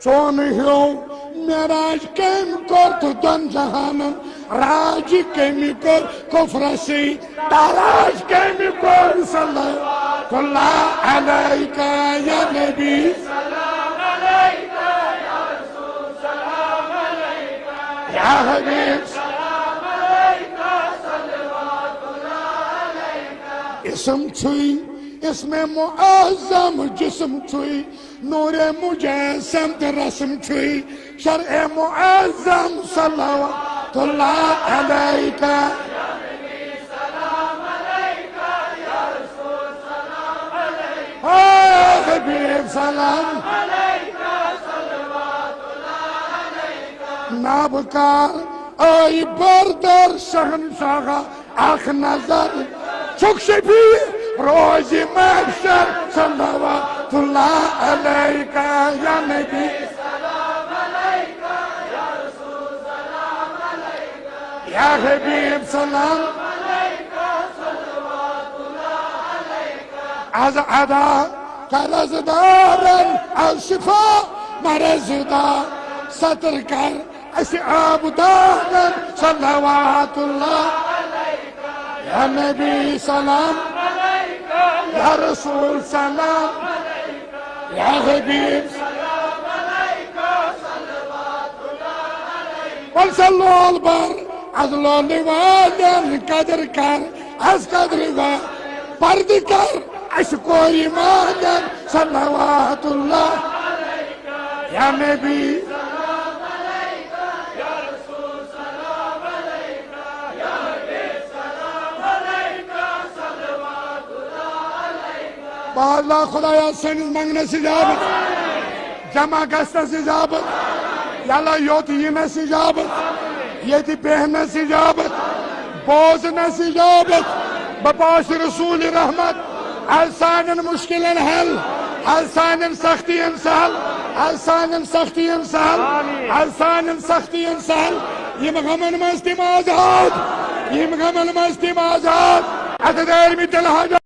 چون ہیو معراج کم کر تو دن جہانن راج کم کر کفرسی تاراج کم کر صلی اللہ علیکہ یا نبی سلام علیکہ یا رسول سلام علیکہ یا حبیب سلام علیکہ صلوات اللہ علیکہ اسم چھوئی اسم معظم جسم چھوئی نور مجسم رسم چھوئی شرع معظم صلوات اللہ علیکہ یا نبی سلام علیکہ یا رسول سلام علیکہ یا حبیب سلام علیکہ صلوات اللہ علیکہ نابکار آئی بردر شہنشاہ آخ نظر چک شبی روزی محشر صلوات اللہ علیکہ یا نبی سلام علیکہ یا رسول سلام علیکہ یا حبیب سلام علیکہ صلوات اللہ علیکہ از ادا کرز دارن از شفا مرز دار ستر کر اس آب دارن صلوات اللہ یا نبی سلام یا رسول سلام یا حبیب وصلو البر از لولوادن قدر کر از قدر و پرد کر اشکوی مادن صلوات اللہ یا نبی بالا خدایا سنز منگنس اجابت جمع گستس اجابت یلا یوت ینس اجابت یتی بہنس اجابت بوزنس اجابت بپاس رسول رحمت السانن مشکلن حل السانن سختین سہل السانن سختین سہل السانن سختین سہل یم غمن مستیم آزاد یم غمن مستیم آزاد اتدار می دل حاجات